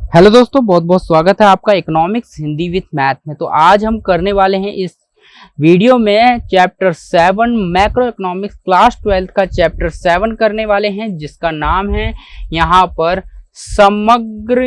Hello दोस्तों, बहुत बहुत स्वागत है आपका इकोनॉमिक्स हिंदी विद मैथ में। तो आज हम करने वाले हैं इस वीडियो में चैप्टर 7 मैक्रो इकोनॉमिक्स क्लास 12 का चैप्टर 7 करने वाले हैं, जिसका नाम है यहाँ पर समग्र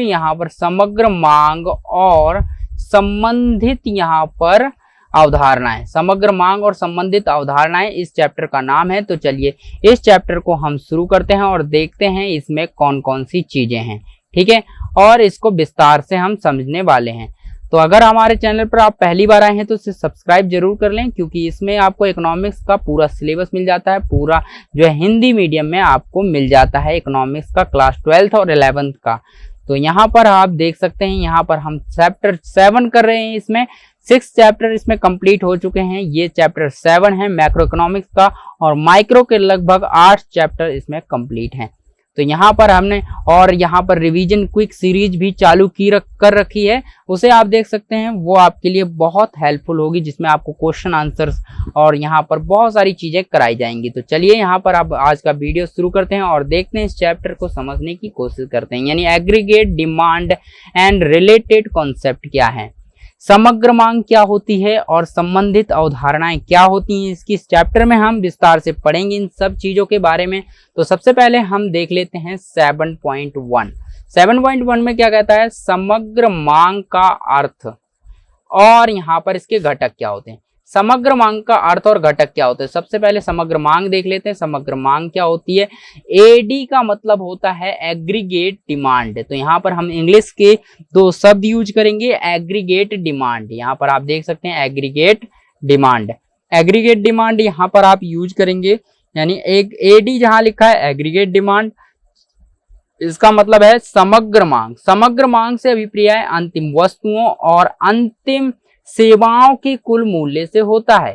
मांग और संबंधित यहाँ पर अवधारणाएं। समग्र मांग और संबंधित अवधारणाएं इस चैप्टर का नाम है। तो चलिए इस चैप्टर को हम शुरू करते हैं और देखते हैं इसमें कौन कौन सी चीजें हैं, ठीक है, और इसको विस्तार से हम समझने वाले हैं। तो अगर हमारे चैनल पर आप पहली बार आए हैं तो इसे सब्सक्राइब जरूर कर लें, क्योंकि इसमें आपको इकोनॉमिक्स का पूरा सिलेबस मिल जाता है, पूरा जो है हिंदी मीडियम में आपको मिल जाता है इकोनॉमिक्स का क्लास 12th और 11th का। तो यहाँ पर आप देख सकते हैं, यहाँ पर हम चैप्टर 7 कर रहे हैं। इसमें 6 चैप्टर इसमें कंप्लीट हो चुके हैं। ये चैप्टर 7 है मैक्रो इकोनॉमिक्स का, और माइक्रो के लगभग 8 चैप्टर इसमें कंप्लीट हैं। तो यहाँ पर हमने और यहाँ पर रिवीजन क्विक सीरीज भी चालू कर रखी है, उसे आप देख सकते हैं। वो आपके लिए बहुत हेल्पफुल होगी, जिसमें आपको क्वेश्चन आंसर्स और यहाँ पर बहुत सारी चीजें कराई जाएंगी। तो चलिए यहाँ पर आप आज का वीडियो शुरू करते हैं और देखते हैं, इस चैप्टर को समझने की कोशिश करते हैं। यानी aggregate demand and related concept क्या है, समग्र मांग क्या होती है और संबंधित अवधारणाएं क्या होती हैं, इसकी इस चैप्टर में हम विस्तार से पढ़ेंगे इन सब चीजों के बारे में। तो सबसे पहले हम देख लेते हैं 7.1। 7.1 में क्या कहता है, समग्र मांग का अर्थ और यहाँ पर इसके घटक क्या होते हैं। समग्र मांग का अर्थ और घटक क्या होते हैं, सबसे पहले समग्र मांग देख लेते हैं। समग्र मांग क्या होती है, एडी का मतलब होता है एग्रीगेट डिमांड। तो यहाँ पर हम इंग्लिश के दो शब्द यूज करेंगे, एग्रीगेट डिमांड। यहाँ पर आप देख सकते हैं एग्रीगेट डिमांड, एग्रीगेट डिमांड यहाँ पर आप यूज करेंगे। यानी एक एडी जहां लिखा है एग्रीगेट डिमांड, इसका मतलब है समग्र मांग। समग्र मांग से अभिप्राय अंतिम वस्तुओं और अंतिम सेवाओं के कुल मूल्य से होता है।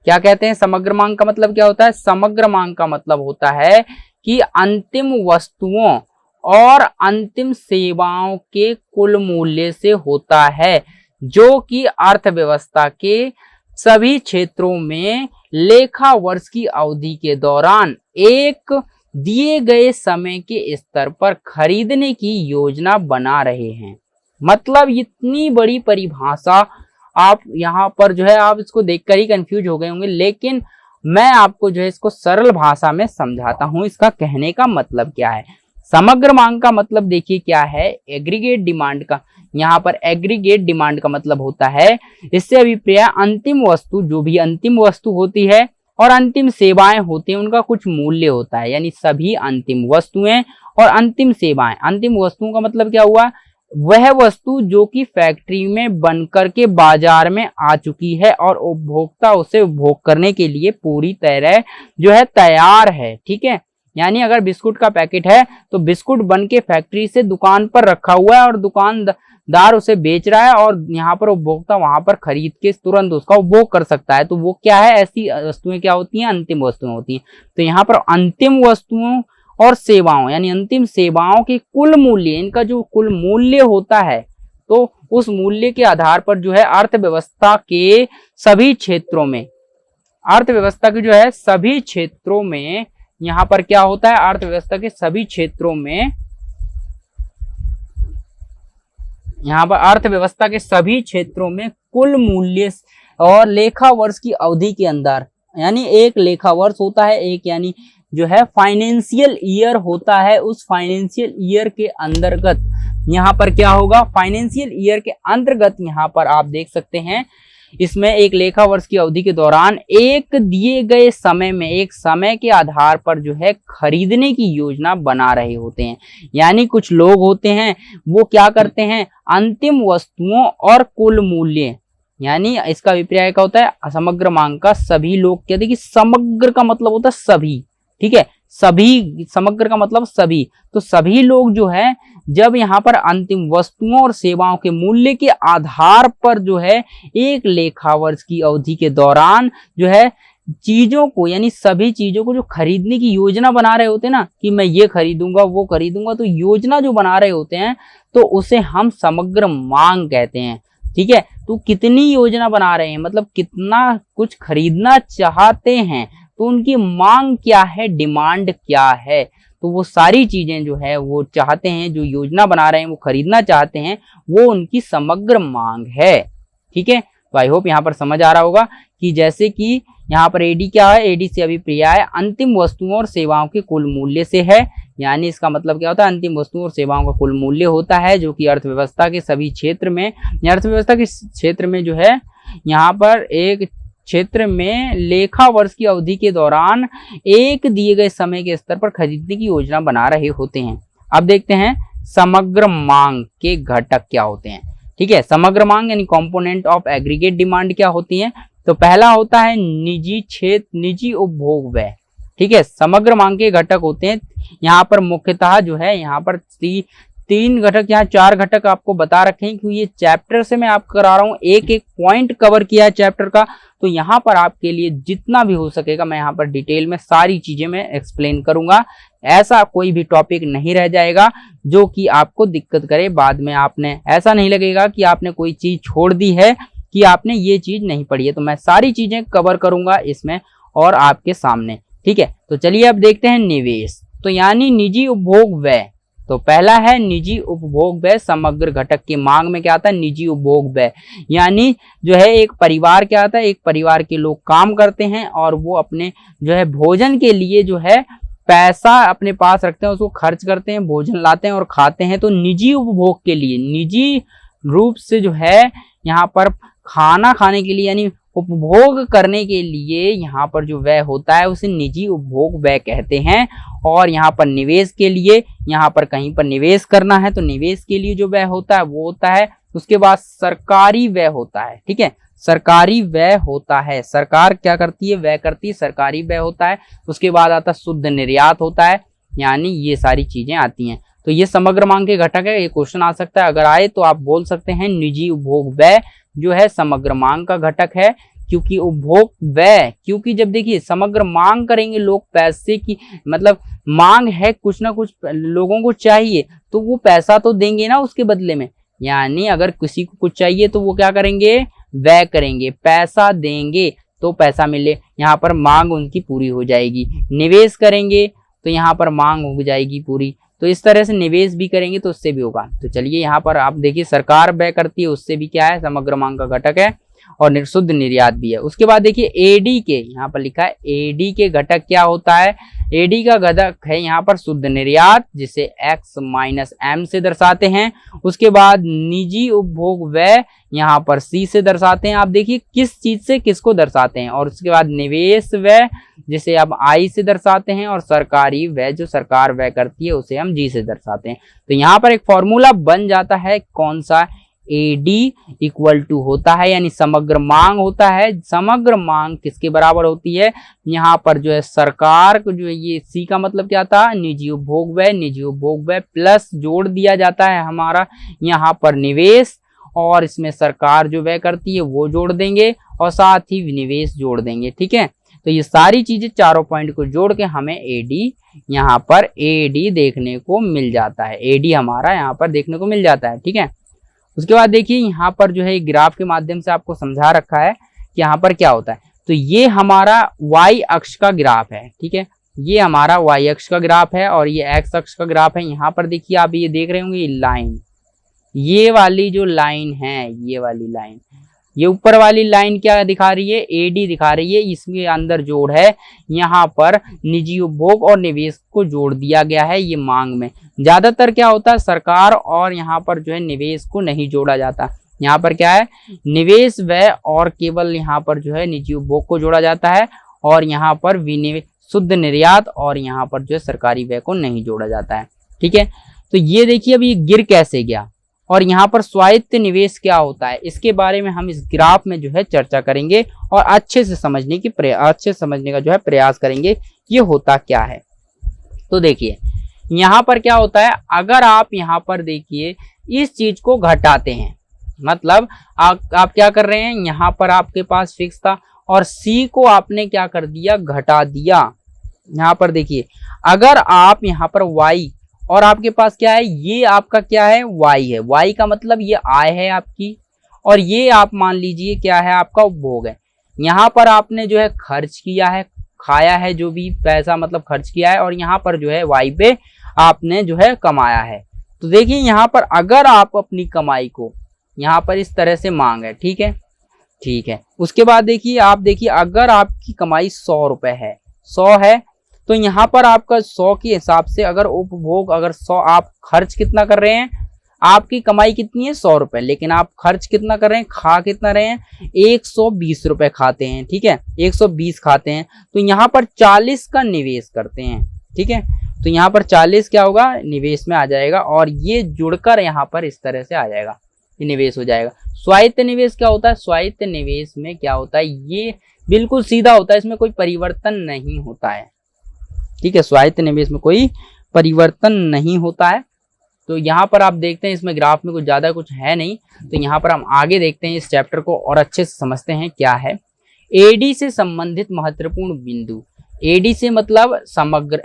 क्या कहते हैं, समग्र मांग का मतलब क्या होता है, समग्र मांग का मतलब होता है कि अंतिम वस्तुओं और अंतिम सेवाओं के कुल मूल्य से होता है, जो कि अर्थव्यवस्था के सभी क्षेत्रों में लेखा वर्ष की अवधि के दौरान एक दिए गए समय के स्तर पर खरीदने की योजना बना रहे हैं। मतलब इतनी बड़ी परिभाषा आप यहाँ पर जो है आप इसको देखकर ही कंफ्यूज हो गए होंगे, लेकिन मैं आपको जो है इसको सरल भाषा में समझाता हूँ, इसका कहने का मतलब क्या है। समग्र मांग का मतलब देखिए क्या है, एग्रीगेट डिमांड का। यहाँ पर एग्रीगेट डिमांड का मतलब होता है, इससे अभिप्राय अंतिम वस्तु, जो भी अंतिम वस्तु होती है और अंतिम सेवाएं होती हैं, उनका कुछ मूल्य होता है। यानी सभी अंतिम वस्तुएं और अंतिम सेवाएं, अंतिम वस्तुओं का मतलब क्या हुआ, वह वस्तु जो कि फैक्ट्री में बनकर के बाजार में आ चुकी है और उपभोक्ता उसे उपभोग करने के लिए पूरी तरह जो है तैयार है, ठीक है। यानी अगर बिस्कुट का पैकेट है तो बिस्कुट बन के फैक्ट्री से दुकान पर रखा हुआ है और दुकानदार उसे बेच रहा है, और यहाँ पर उपभोक्ता वहां पर खरीद के तुरंत उसका उपभोग कर सकता है। तो वो क्या है, ऐसी वस्तुएं क्या होती हैं, अंतिम वस्तुएं होती हैं। तो यहाँ पर अंतिम वस्तुओं और सेवाओं, यानी अंतिम सेवाओं के कुल मूल्य, इनका जो कुल मूल्य होता है, तो उस मूल्य के आधार पर जो है अर्थव्यवस्था के सभी क्षेत्रों में, अर्थव्यवस्था के जो है सभी क्षेत्रों में, यहाँ पर क्या होता है, अर्थव्यवस्था के सभी क्षेत्रों में, यहाँ पर अर्थव्यवस्था के सभी क्षेत्रों में कुल मूल्य और लेखा वर्ष की अवधि के अंदर, यानी एक लेखा वर्ष होता है, एक यानी जो है फाइनेंशियल ईयर होता है, उस फाइनेंशियल ईयर के अंतर्गत यहाँ पर क्या होगा, फाइनेंशियल ईयर के अंतर्गत यहाँ पर आप देख सकते हैं, इसमें एक लेखा वर्ष की अवधि के दौरान एक दिए गए समय में, एक समय के आधार पर जो है खरीदने की योजना बना रहे होते हैं। यानी कुछ लोग होते हैं, वो क्या करते हैं, अंतिम वस्तुओं और कुल मूल्य, यानी इसका अभिप्राय क्या होता है, समग्र मांग का सभी लोग कहते हैं कि समग्र का मतलब होता है सभी, ठीक है, सभी, समग्र का मतलब सभी। तो सभी लोग जो है जब यहाँ पर अंतिम वस्तुओं और सेवाओं के मूल्य के आधार पर जो है एक लेखा वर्ष की अवधि के दौरान जो है चीजों को, यानी सभी चीजों को जो खरीदने की योजना बना रहे होते हैं ना, कि मैं ये खरीदूंगा वो खरीदूंगा, तो योजना जो बना रहे होते हैं तो उसे हम समग्र मांग कहते हैं, ठीक है। तो कितनी योजना बना रहे हैं, मतलब कितना कुछ खरीदना चाहते हैं, तो उनकी मांग क्या है, डिमांड क्या है। तो वो सारी चीजें जो है वो चाहते हैं, जो योजना बना रहे हैं वो खरीदना चाहते हैं, वो उनकी समग्र मांग है। ठीक है, तो आई होप यहाँ पर समझ आ रहा होगा कि जैसे कि यहाँ पर एडी क्या है, एडी से अभिप्राय है अंतिम वस्तुओं और सेवाओं के कुल मूल्य से है। यानी इसका मतलब क्या होता है, अंतिम वस्तुओं और सेवाओं का कुल मूल्य होता है, जो कि अर्थव्यवस्था के सभी क्षेत्र में, अर्थव्यवस्था के क्षेत्र में जो है यहाँ पर एक क्षेत्र में लेखा वर्ष की अवधि के दौरान एक दिए गए समय के स्तर पर खरीदने की योजना बना रहे होते हैं। अब देखते हैं समग्र मांग के घटक क्या होते हैं। ठीक है, समग्र मांग यानी कंपोनेंट ऑफ एग्रीगेट डिमांड क्या होती है, तो पहला होता है निजी क्षेत्र, निजी उपभोग व्यय। ठीक है, समग्र मांग के घटक होते हैं यहाँ पर मुख्यतः जो है यहाँ पर तीन घटक, यहाँ 4 घटक आपको बता रखे हैं, क्योंकि ये चैप्टर से मैं आपको करा रहा हूँ, एक एक पॉइंट कवर किया है चैप्टर का, तो यहाँ पर आपके लिए जितना भी हो सकेगा मैं यहाँ पर डिटेल में सारी चीजें मैं एक्सप्लेन करूंगा। ऐसा कोई भी टॉपिक नहीं रह जाएगा जो कि आपको दिक्कत करे, बाद में आपने ऐसा नहीं लगेगा कि आपने कोई चीज छोड़ दी है, कि आपने ये चीज नहीं पढ़ी है। तो मैं सारी चीजें कवर करूंगा इसमें और आपके सामने। ठीक है, तो चलिए अब देखते हैं निवेश, तो यानी निजी उपभोग व्यय। तो पहला है निजी उपभोग व्यय, समग्र घटक की मांग में क्या आता है, निजी उपभोग व्यय। यानी जो है एक परिवार क्या आता है, एक परिवार के लोग काम करते हैं और वो अपने जो है भोजन के लिए जो है पैसा अपने पास रखते हैं, उसको खर्च करते हैं, भोजन लाते हैं और खाते हैं। तो निजी उपभोग के लिए, निजी रूप से जो है यहाँ पर खाना खाने के लिए यानी उपभोग करने के लिए यहाँ पर जो व्यय होता है उसे निजी उपभोग व्यय कहते हैं। और यहाँ पर निवेश के लिए, यहाँ पर कहीं पर निवेश करना है तो निवेश के लिए जो व्यय होता है वो होता है। उसके बाद सरकारी व्यय होता है। ठीक है, सरकारी व्यय होता है, सरकार क्या करती है, व्यय करती है, सरकारी व्यय होता है। उसके बाद आता शुद्ध निर्यात होता है, यानी ये सारी चीजें आती हैं। तो ये समग्र मांग के घटक है। ये क्वेश्चन आ सकता है, अगर आए तो आप बोल सकते हैं निजी उपभोग व्यय जो है समग्र मांग का घटक है। क्योंकि उपभोग व्यय, क्योंकि जब देखिए समग्र मांग करेंगे लोग, पैसे की मतलब मांग है, कुछ ना कुछ लोगों को चाहिए तो वो पैसा तो देंगे ना उसके बदले में। यानी अगर किसी को कुछ चाहिए तो वो क्या करेंगे, व्यय करेंगे, पैसा देंगे तो पैसा मिले, यहाँ पर मांग उनकी पूरी हो जाएगी। निवेश करेंगे तो यहाँ पर मांग हो जाएगी पूरी। तो इस तरह से निवेश भी करेंगे तो उससे भी होगा। तो चलिए यहाँ पर आप देखिए सरकार व्यय करती है, उससे भी क्या है, समग्र मांग का घटक है। और शुद्ध निर्यात भी है। उसके बाद देखिए एडी के, यहाँ पर लिखा है एडी के घटक क्या होता है, एडी का घटक है यहाँ पर शुद्ध निर्यात, जिसे x माइनस m से दर्शाते हैं। उसके बाद निजी उपभोग व्यय यहाँ पर c से दर्शाते हैं। आप देखिए किस चीज से किसको दर्शाते हैं। और उसके बाद निवेश व्यय जिसे अब i से दर्शाते हैं, और सरकारी व्यय जो सरकार व्यय करती है उसे हम g से दर्शाते हैं। तो यहाँ पर एक फॉर्मूला बन जाता है, कौन सा, एडी इक्वल टू होता है यानी समग्र मांग होता है। समग्र मांग किसके बराबर होती है, यहाँ पर जो है सरकार को जो है, ये सी का मतलब क्या था, निजी उपभोग व्यय, निजी उपभोग व्यय प्लस जोड़ दिया जाता है हमारा यहाँ पर निवेश, और इसमें सरकार जो व्यय करती है वो जोड़ देंगे और साथ ही निवेश जोड़ देंगे। ठीक है, तो ये सारी चीजें चारों पॉइंट को जोड़ के हमें एडी, यहाँ पर एडी देखने को मिल जाता है, एडी हमारा यहाँ पर देखने को मिल जाता है। ठीक है, उसके बाद देखिए यहाँ पर जो है ग्राफ के माध्यम से आपको समझा रखा है कि यहाँ पर क्या होता है। तो ये हमारा y अक्ष का ग्राफ है। ठीक है, ये हमारा y अक्ष का ग्राफ है और ये x अक्ष का ग्राफ है। यहाँ पर देखिए आप ये देख रहे होंगे ये लाइन, ये वाली जो लाइन है, ये वाली लाइन, ये ऊपर वाली लाइन क्या दिखा रही है, एडी दिखा रही है। इसके अंदर जोड़ है, यहाँ पर निजी उपभोग और निवेश को जोड़ दिया गया है। ये मांग में ज्यादातर क्या होता है, सरकार और यहाँ पर जो है निवेश को नहीं जोड़ा जाता। यहाँ पर क्या है, निवेश व्यय और केवल यहाँ पर जो है निजी उपभोग को जोड़ा जाता है, और यहाँ पर विनिवेश, शुद्ध निर्यात और यहाँ पर जो है सरकारी व्यय को नहीं जोड़ा जाता है। ठीक है, तो ये देखिए अभी गिर कैसे गया, और यहाँ पर स्वायत्त निवेश क्या होता है, इसके बारे में हम इस ग्राफ में जो है चर्चा करेंगे और अच्छे से समझने का जो है प्रयास करेंगे ये होता क्या है। तो देखिए यहाँ पर क्या होता है, अगर आप यहाँ पर देखिए इस चीज को घटाते हैं, मतलब आप क्या कर रहे हैं, यहाँ पर आपके पास फिक्स था और C को आपने क्या कर दिया, घटा दिया। यहाँ पर देखिए अगर आप यहाँ पर Y और आपके पास क्या है, ये आपका क्या है, y है, y का मतलब ये आय है आपकी, और ये आप मान लीजिए क्या है, आपका उपभोग है। यहाँ पर आपने जो है खर्च किया है, खाया है, जो भी पैसा मतलब खर्च किया है, और यहाँ पर जो है y पे आपने जो है कमाया है। तो देखिए यहाँ पर अगर आप अपनी कमाई को यहाँ पर इस तरह से मांग है, ठीक है, ठीक है। उसके बाद देखिए आप देखिए अगर आपकी कमाई 100 रुपए है, 100 है, तो यहाँ पर आपका 100 के हिसाब से अगर उपभोग अगर 100 आप खर्च कितना कर रहे हैं, आपकी कमाई कितनी है 100 रुपए, लेकिन आप खर्च कितना कर रहे हैं, खा कितना रहे हैं, 120 रुपए खाते हैं, ठीक है, 120 खाते हैं। तो यहाँ पर 40 का निवेश करते हैं, ठीक है, तो यहाँ पर 40 क्या होगा, निवेश में आ जाएगा, और ये जुड़कर यहाँ पर इस तरह से आ जाएगा, ये निवेश हो जाएगा। स्वायत्त निवेश क्या होता है, स्वायत्त निवेश में क्या होता है, ये बिल्कुल सीधा होता है, इसमें कोई परिवर्तन नहीं होता है, ठीक है, स्वायत्त निवेश में कोई परिवर्तन नहीं होता है। तो यहाँ पर आप देखते हैं इसमें ग्राफ में कुछ ज्यादा कुछ है नहीं, तो यहाँ पर हम आगे देखते हैं इस चैप्टर को और अच्छे से समझते हैं क्या है। एडी से संबंधित महत्वपूर्ण बिंदु, एडी से मतलब समग्र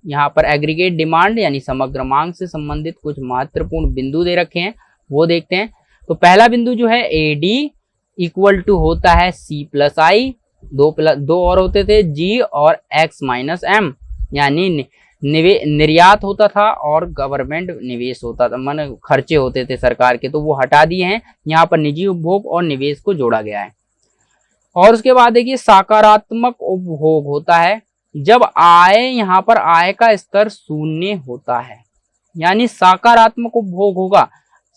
यहाँ पर एग्रीगेट डिमांड यानी समग्र मांग से संबंधित कुछ महत्वपूर्ण बिंदु दे रखे हैं, वो देखते हैं। तो पहला बिंदु जो है एडी इक्वल टू होता है सी प्लस आई, दो और होते थे जी और एक्स माइनस एम, यानी निर्यात होता था और गवर्नमेंट निवेश होता था, माने खर्चे होते थे सरकार के, तो वो हटा दिए हैं, यहाँ पर निजी उपभोग और निवेश को जोड़ा गया है। और उसके बाद देखिए सकारात्मक उपभोग होता है जब आय, यहाँ पर आय का स्तर शून्य होता है, यानी सकारात्मक उपभोग होगा।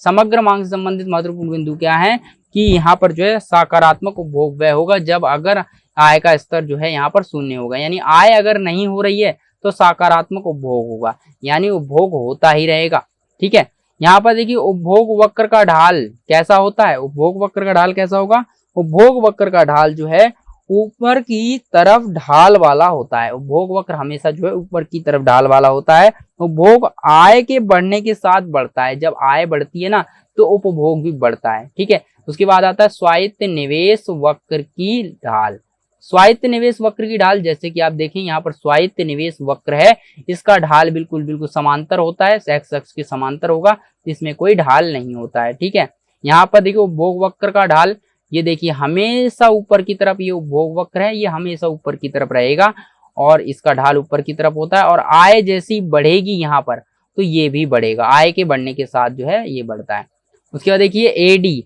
समग्र मांग से संबंधित महत्वपूर्ण बिंदु क्या है कि यहाँ पर जो है सकारात्मक उपभोग वह होगा जब अगर आय का स्तर जो है यहाँ पर शून्य होगा, यानी आय अगर नहीं हो रही है तो सकारात्मक उपभोग होगा, यानी उपभोग होता ही रहेगा, ठीक है। यहाँ पर देखिए उपभोग वक्र का ढाल कैसा होता है, उपभोग वक्र का ढाल कैसा होगा, उपभोग वक्र का ढाल जो है ऊपर की तरफ ढाल वाला होता है, उपभोग वक्र हमेशा जो है ऊपर की तरफ ढाल वाला होता है। उपभोग आय के बढ़ने के साथ बढ़ता है, जब आय बढ़ती है ना तो उपभोग भी बढ़ता है, ठीक है। उसके बाद आता है स्वायत्त निवेश वक्र की ढाल, स्वायत्त निवेश वक्र की ढाल, जैसे कि आप देखें यहाँ पर स्वायत्त निवेश वक्र है, इसका ढाल बिल्कुल समांतर होता है, एक्स अक्ष के समांतर होगा, इसमें कोई ढाल नहीं होता है, ठीक है। यहाँ पर देखिए उपभोग वक्र का ढाल, ये देखिए हमेशा ऊपर की तरफ, ये उपभोग वक्र है, ये हमेशा ऊपर की तरफ रहेगा और इसका ढाल ऊपर की तरफ होता है, और आय जैसी बढ़ेगी यहाँ पर तो ये भी बढ़ेगा, आय के बढ़ने के साथ जो है ये बढ़ता है। उसके बाद देखिए एडी,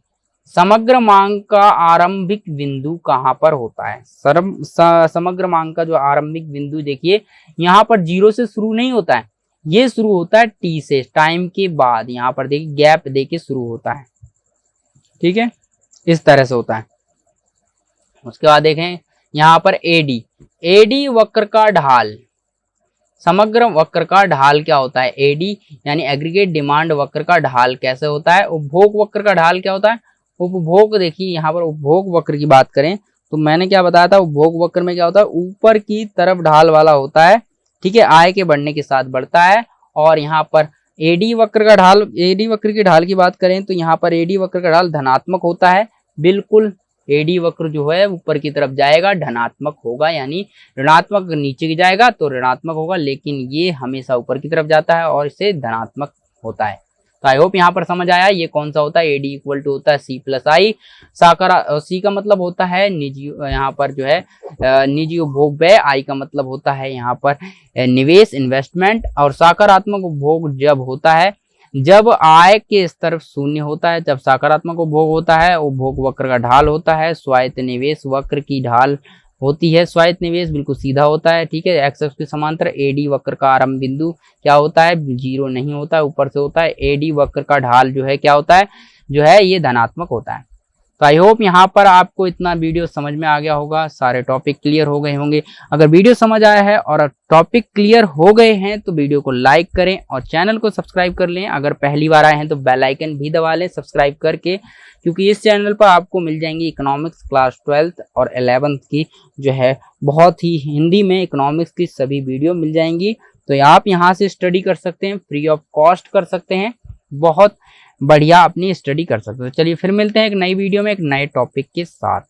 समग्र मांग का आरंभिक बिंदु कहाँ पर होता है, समग्र मांग का जो आरंभिक बिंदु देखिए यहाँ पर 0 से शुरू नहीं होता है, ये शुरू होता है टी से, टाइम के बाद, यहाँ पर देखिए गैप देके शुरू होता है, ठीक है, इस तरह से होता है। उसके बाद देखें यहाँ पर एडी, एडी वक्र का ढाल, समग्र वक्र का ढाल क्या होता है, एडी यानी एग्रीगेट डिमांड वक्र का ढाल कैसे होता है। उपभोग वक्र का ढाल क्या होता है, उपभोग देखिए यहाँ पर उपभोग वक्र की बात करें तो मैंने क्या बताया था, उपभोग वक्र में क्या होता है, ऊपर की तरफ ढाल वाला होता है, ठीक है, आय के बढ़ने के साथ बढ़ता है। और यहाँ पर एडी वक्र का ढाल, एडी वक्र की ढाल की बात करें तो यहाँ पर एडी वक्र का ढाल धनात्मक होता है, बिल्कुल एडी वक्र जो है ऊपर की तरफ जाएगा, धनात्मक होगा, यानी ऋणात्मक नीचे की जाएगा तो ऋणात्मक होगा, लेकिन ये हमेशा ऊपर की तरफ जाता है और इससे धनात्मक होता है। तो आई होप यहाँ पर समझ आया ये कौन सा होता है, एडी इक्वल टू होता है सी प्लस आई, सी का मतलब होता है निजी, यहाँ पर जो है निजी उपभोग व्यय, आई का मतलब होता है यहाँ पर निवेश इन्वेस्टमेंट, और सकारात्मक उपभोग जब होता है जब आय के स्तर शून्य होता है, जब सकारात्मक उपभोग होता है, उपभोग वक्र का ढाल होता है, स्वायत्त निवेश वक्र की ढाल होती है, स्वायत्त निवेश बिल्कुल सीधा होता है, ठीक है, एक्स अक्ष के समांतर। एडी वक्र का आरंभ बिंदु क्या होता है, 0 नहीं होता है, ऊपर से होता है। एडी वक्र का ढाल जो है क्या होता है, जो है ये धनात्मक होता है। तो आई होप यहाँ पर आपको इतना वीडियो समझ में आ गया होगा, सारे टॉपिक क्लियर हो गए होंगे। अगर वीडियो समझ आया है और टॉपिक क्लियर हो गए हैं तो वीडियो को लाइक करें और चैनल को सब्सक्राइब कर लें। अगर पहली बार आए हैं तो बेल आइकन भी दबा लें सब्सक्राइब करके, क्योंकि इस चैनल पर आपको मिल जाएंगी इकोनॉमिक्स क्लास 12th और 11th की जो है बहुत ही हिंदी में इकोनॉमिक्स की सभी वीडियो मिल जाएंगी। तो आप यहाँ से स्टडी कर सकते हैं, फ्री ऑफ कॉस्ट कर सकते हैं, बहुत बढ़िया अपनी स्टडी कर सकते हो। चलिए फिर मिलते हैं एक नई वीडियो में एक नए टॉपिक के साथ।